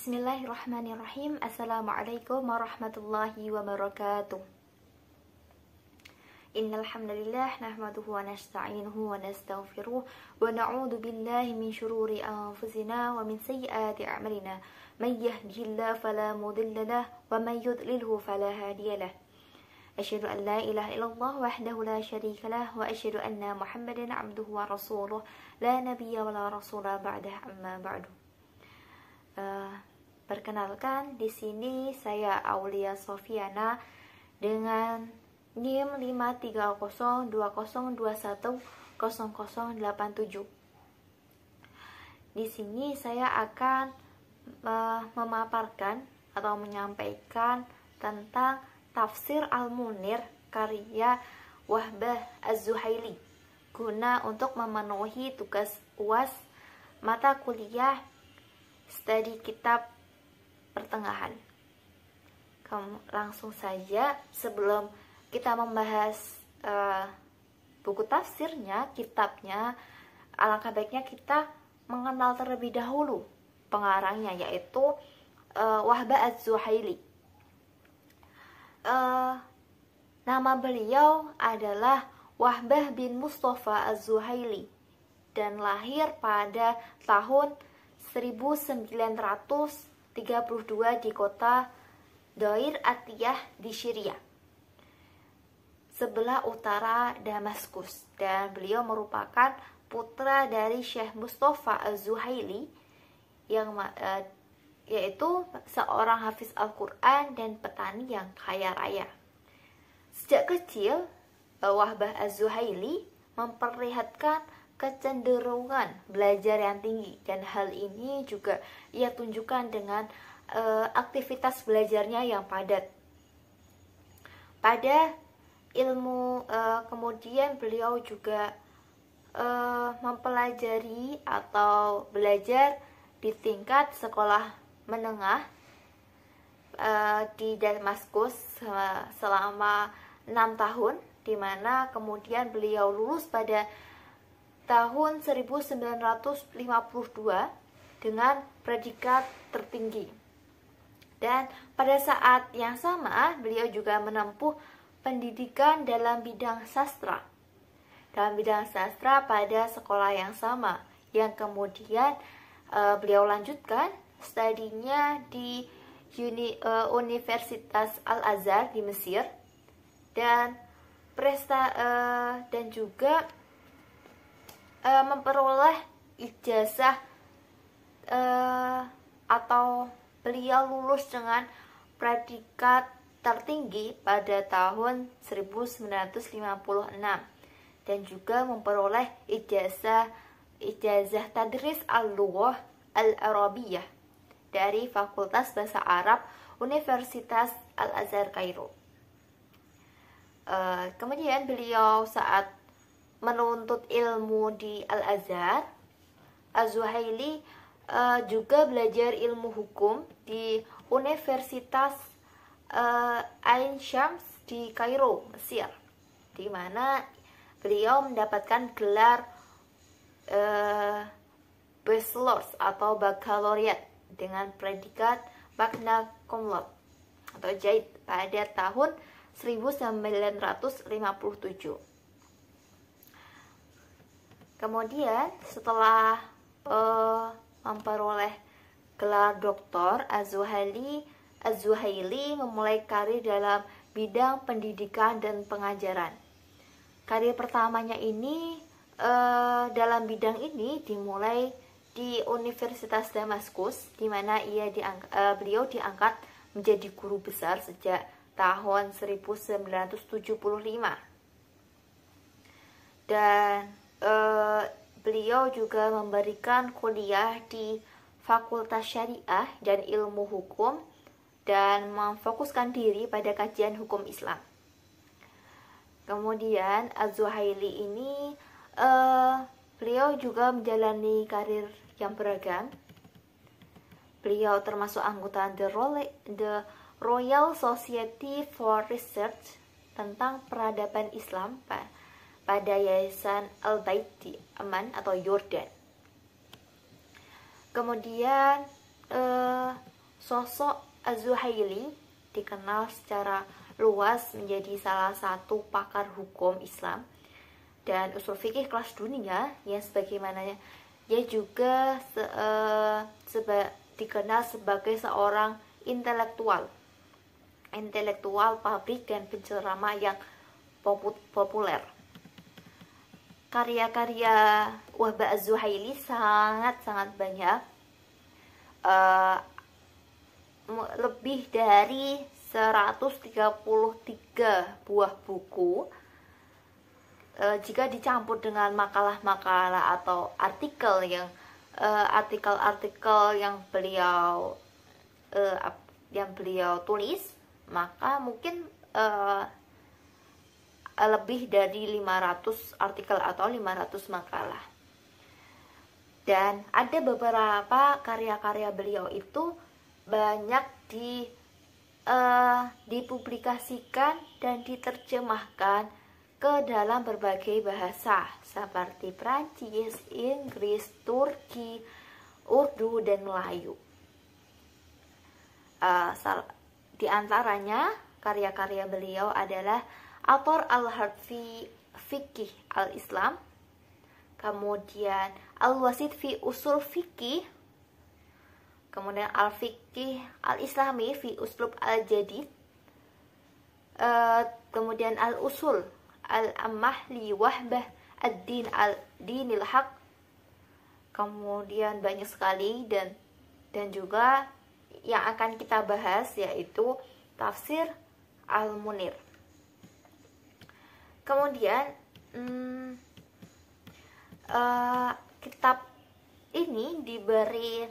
Bismillahirrahmanirrahim. Assalamualaikum warahmatullahi wabarakatuh. Innal hamdalillah nahmaduhu wa nasta'inuhu wa nastaghfiruh wa na'udzu billahi min shururi anfusina wa min sayyiati a'malina. May yahdihillahu fala mudilla lahu wa may yudlilhu fala hadiya lahu. Asyhadu an la ilaha illallah wahdahu la syarika lah wa asyhadu anna Muhammadan 'abduhu wa rasuluh la nabiyya wa la rasula ba'dah, amma ba'du. Perkenalkan, di sini saya Aulia Sofiana dengan NIM 53020210087. Di sini saya akan memaparkan atau menyampaikan tentang tafsir Al-Munir karya Wahbah Az-Zuhaili guna untuk memenuhi tugas UAS mata kuliah studi kitab pertengahan. Langsung saja, sebelum kita membahas buku tafsirnya, kitabnya, alangkah baiknya kita mengenal terlebih dahulu pengarangnya, yaitu Wahbah Az-Zuhaili. Nama beliau adalah Wahbah bin Mustafa Az-Zuhaili dan lahir pada tahun 1932 di kota Dair Atiyah di Syria, sebelah utara Damaskus, dan beliau merupakan putra dari Syekh Mustafa Az-Zuhaili yang yaitu seorang hafiz Al-Quran dan petani yang kaya raya. Sejak kecil, Wahbah Az-Zuhaili memperlihatkan kecenderungan belajar yang tinggi, dan hal ini juga ia tunjukkan dengan aktivitas belajarnya yang padat. Pada ilmu kemudian beliau juga mempelajari atau belajar di tingkat sekolah menengah di Damaskus selama 6 tahun, di mana kemudian beliau lulus pada tahun 1952 dengan predikat tertinggi. Dan pada saat yang sama beliau juga menempuh pendidikan dalam bidang sastra. Dalam bidang sastra pada sekolah yang sama, yang kemudian beliau lanjutkan studinya di Universitas Al-Azhar di Mesir, dan juga memperoleh ijazah atau beliau lulus dengan predikat tertinggi pada tahun 1956, dan juga memperoleh ijazah tadris al-lughah al-arabiyah dari Fakultas Bahasa Arab Universitas Al-Azhar Kairo. Kemudian beliau saat menuntut ilmu di Al-Azhar, Az-Zuhaili juga belajar ilmu hukum di Universitas Ain Syams di Kairo, Mesir, di mana beliau mendapatkan gelar bachelors atau baccalaureate dengan predikat magna cum laude atau JAID pada tahun 1957. Kemudian setelah memperoleh gelar doktor, Az-Zuhaili memulai karir dalam bidang pendidikan dan pengajaran. Karir pertamanya ini dalam bidang ini dimulai di Universitas Damaskus, di mana beliau diangkat menjadi guru besar sejak tahun 1975. Dan beliau juga memberikan kuliah di Fakultas Syariah dan Ilmu Hukum, dan memfokuskan diri pada kajian hukum Islam. Kemudian Az-Zuhaili ini beliau juga menjalani karir yang beragam. Beliau termasuk anggota The Royal Society for Research tentang peradaban Islam pada Yayasan Al-Bait di Amman atau Yordan. Kemudian Sosok Az-Zuhaili dikenal secara luas menjadi salah satu pakar hukum Islam dan usul fikih kelas dunia, yang sebagaimana dia juga dikenal sebagai seorang intelektual publik dan penceramah yang populer. Karya-karya Wahbah Az-Zuhaili sangat banyak, lebih dari 133 buah buku. Jika dicampur dengan makalah-makalah atau artikel yang beliau tulis, maka mungkin lebih dari 500 artikel atau 500 makalah. Dan ada beberapa karya-karya beliau itu banyak dipublikasikan dan diterjemahkan ke dalam berbagai bahasa seperti Prancis, Inggris, Turki, Urdu, dan Melayu. Di antaranya karya-karya beliau adalah Athar al-Harfi Fikih al-Islam, kemudian Al-Wasit fi Usul Fikih, kemudian Al-Fikih al-Islami fi Uslub al-Jadid, kemudian Al-Usul Al-Ammah li Wahbah ad-Din al-Dinil Haq, kemudian banyak sekali, dan juga yang akan kita bahas yaitu Tafsir Al-Munir. Kemudian kitab ini diberi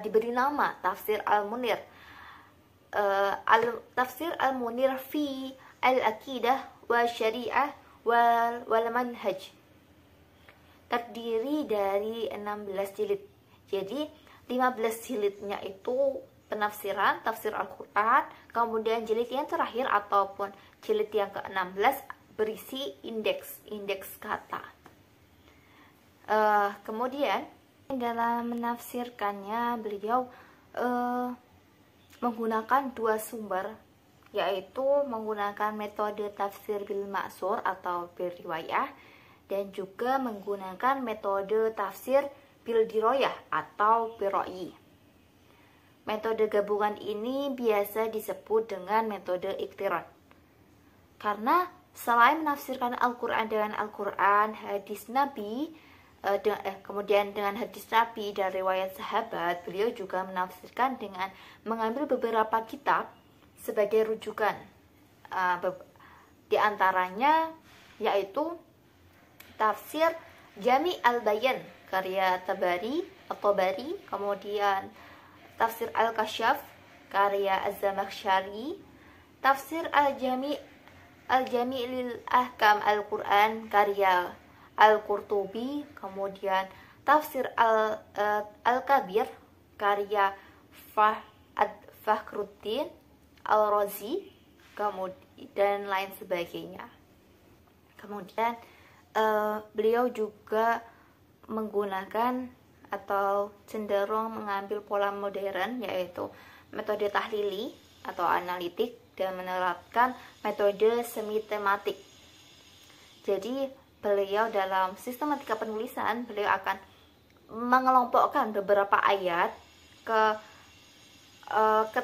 diberi nama Tafsir Al-Munir. Tafsir Al-Munir fi Al-Aqidah wa Syariah wal Manhaj. Terdiri dari 16 jilid. Jadi 15 jilidnya itu penafsiran, tafsir Al-Quran, kemudian jilid yang terakhir ataupun jilid yang ke-16 berisi indeks kata. Kemudian dalam menafsirkannya beliau menggunakan dua sumber, yaitu menggunakan metode tafsir bil ma'sur atau bil riwayah, dan juga menggunakan metode tafsir bil diroyah atau bil ra'yi. Metode gabungan ini biasa disebut dengan metode iktiran. Karena selain menafsirkan Al-Quran dengan Al-Quran, hadis Nabi, kemudian dengan hadis Nabi dan riwayat sahabat, beliau juga menafsirkan dengan mengambil beberapa kitab sebagai rujukan. Di antaranya yaitu Tafsir Jami al-Bayan karya Tabari, kemudian Tafsir Al-Kasyaf karya Az-Zamakhsyari, Tafsir Al-Jami lil Ahkam Al-Quran karya Al-Qurtubi, kemudian Tafsir Al-Kabir karya Fakhruddin Al-Razi, dan lain sebagainya. Kemudian beliau juga menggunakan atau cenderung mengambil pola modern, yaitu metode tahlili atau analitik, dan menerapkan metode semi tematik. Jadi beliau dalam sistematika penulisan, beliau akan mengelompokkan beberapa ayat ke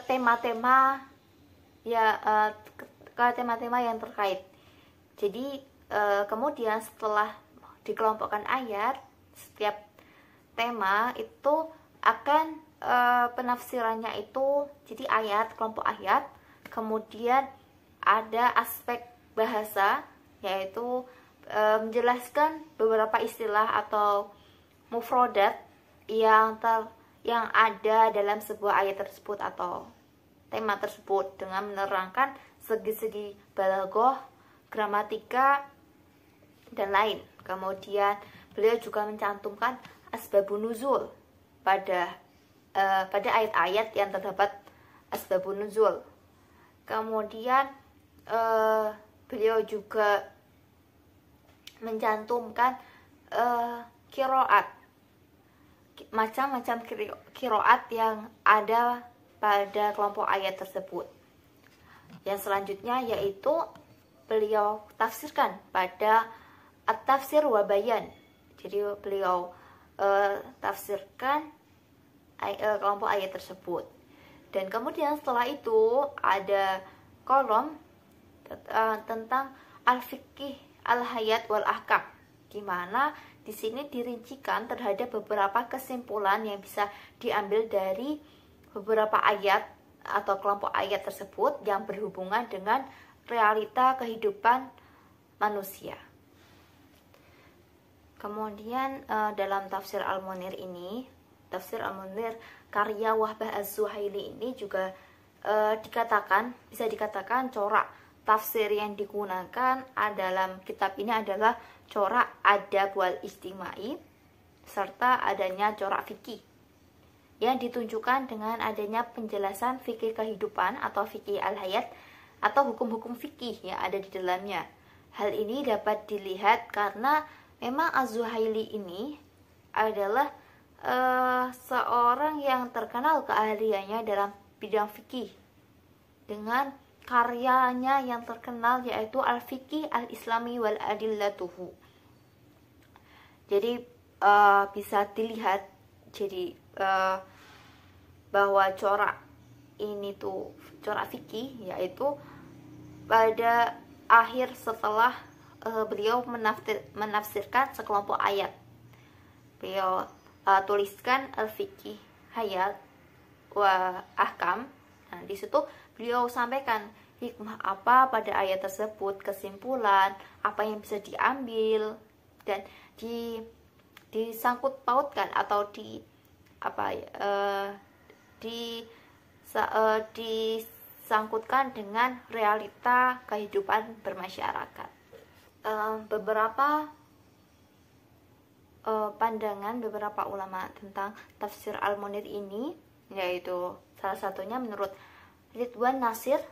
tema-tema yang terkait. Jadi kemudian setelah dikelompokkan ayat, setiap tema itu akan penafsirannya itu jadi ayat, kelompok ayat, kemudian ada aspek bahasa, yaitu menjelaskan beberapa istilah atau mufrodat yang ada dalam sebuah ayat tersebut atau tema tersebut, dengan menerangkan segi-segi balaghah, gramatika, dan lain. Kemudian beliau juga mencantumkan asbabun nuzul pada ayat-ayat yang terdapat asbabun nuzul. Kemudian beliau juga mencantumkan qiraat macam-macam kiroat yang ada pada kelompok ayat tersebut. Yang selanjutnya yaitu beliau tafsirkan pada at-tafsir wa bayan. Jadi beliau tafsirkan kelompok ayat tersebut. Dan kemudian setelah itu ada kolom tentang al-fiqih al-hayat wal ahkam, di mana di sini dirincikan terhadap beberapa kesimpulan yang bisa diambil dari beberapa ayat atau kelompok ayat tersebut yang berhubungan dengan realita kehidupan manusia. Kemudian dalam tafsir Al-Munir ini, tafsir Al-Munir karya Wahbah Az-Zuhaili ini juga bisa dikatakan corak tafsir yang digunakan dalam kitab ini adalah corak adab wal istimai serta adanya corak fikih yang ditunjukkan dengan adanya penjelasan fikih kehidupan atau fikih al-hayat atau hukum-hukum fikih yang ada di dalamnya. Hal ini dapat dilihat karena memang Az-Zuhaili ini adalah seorang yang terkenal keahliannya dalam bidang fikih dengan karyanya yang terkenal yaitu Al-Fiqih Al-Islami wal Adillatuhu. Jadi bisa dilihat jadi bahwa corak ini tuh corak fikih yaitu pada akhir setelah beliau menafsirkan sekelompok ayat. Beliau tuliskan al-fiqih hayat wa ahkam. Nah, di situ beliau sampaikan hikmah apa pada ayat tersebut, kesimpulan apa yang bisa diambil dan disangkut pautkan atau disangkutkan dengan realita kehidupan bermasyarakat. Beberapa pandangan beberapa ulama tentang tafsir Al-Munir ini, yaitu salah satunya menurut Ridwan Nasir,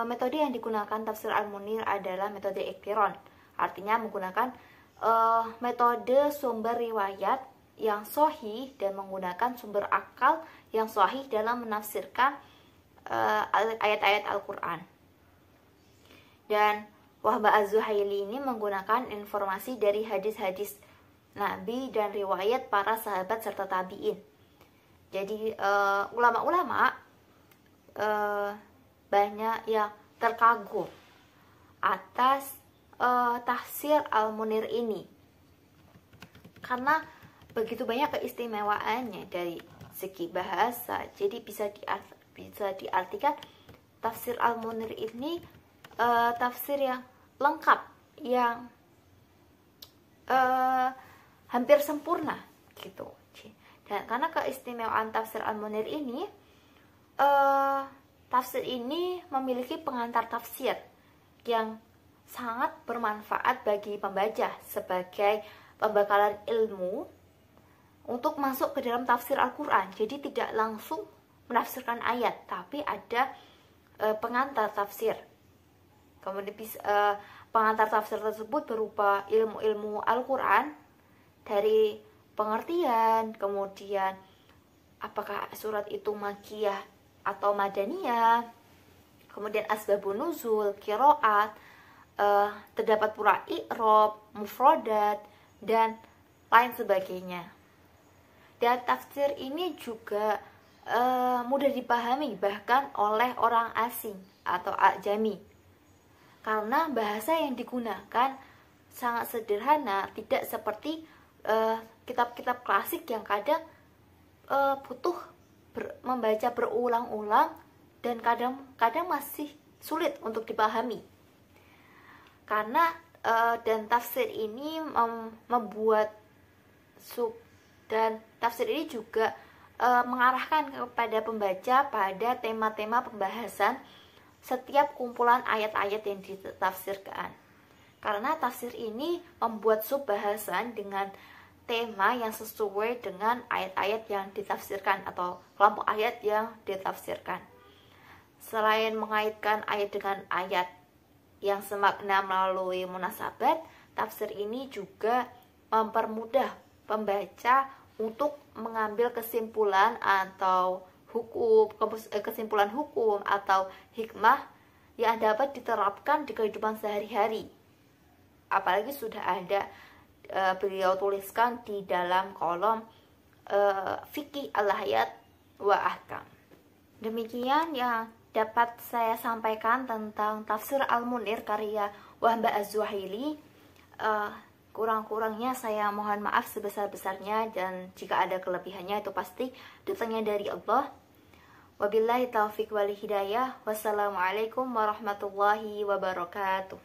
metode yang digunakan tafsir Al-Munir adalah metode iktiron, artinya menggunakan metode sumber riwayat yang sahih dan menggunakan sumber akal yang sahih dalam menafsirkan ayat-ayat Al-Quran. Dan Wahbah Az-Zuhaili ini menggunakan informasi dari hadis-hadis Nabi dan riwayat para sahabat serta tabi'in. Jadi ulama-ulama banyak yang terkagum atas tafsir Al-Munir ini karena begitu banyak keistimewaannya dari segi bahasa. Jadi bisa diartikan tafsir Al-Munir ini tafsir yang lengkap, yang hampir sempurna gitu. Dan karena keistimewaan tafsir Al-Munir ini, tafsir ini memiliki pengantar tafsir yang sangat bermanfaat bagi pembaca sebagai pembekalan ilmu untuk masuk ke dalam tafsir Al-Quran. Jadi tidak langsung menafsirkan ayat, tapi ada pengantar tafsir. Kemudian pengantar tafsir tersebut berupa ilmu-ilmu Al-Quran dari pengertian, kemudian apakah surat itu makiyah atau madaniyah, kemudian asbabun nuzul, qiraat, terdapat pula i'rab, mufradat, dan lain sebagainya. Dan tafsir ini juga mudah dipahami bahkan oleh orang asing atau ajami, karena bahasa yang digunakan sangat sederhana, tidak seperti kitab-kitab klasik yang kadang butuh membaca berulang-ulang dan kadang masih sulit untuk dipahami. Karena dan tafsir ini membuat dan tafsir ini juga mengarahkan kepada pembaca pada tema-tema pembahasan setiap kumpulan ayat-ayat yang ditafsirkan. Karena tafsir ini membuat subbahasan dengan tema yang sesuai dengan ayat-ayat yang ditafsirkan atau kelompok ayat yang ditafsirkan. Selain mengaitkan ayat dengan ayat yang semakna melalui munasabat, tafsir ini juga mempermudah pembaca untuk mengambil kesimpulan atau kesimpulan hukum atau hikmah yang dapat diterapkan di kehidupan sehari-hari. Apalagi sudah ada beliau tuliskan di dalam kolom fikih al-hayat wa ahkam. Demikian yang dapat saya sampaikan tentang tafsir Al-Munir karya Wahbah Az-Zuhaili. Kurang-kurangnya saya mohon maaf sebesar-besarnya, dan jika ada kelebihannya itu pasti datangnya dari Allah. Wabillahi taufiq wal hidayah. Wassalamualaikum warahmatullahi wabarakatuh.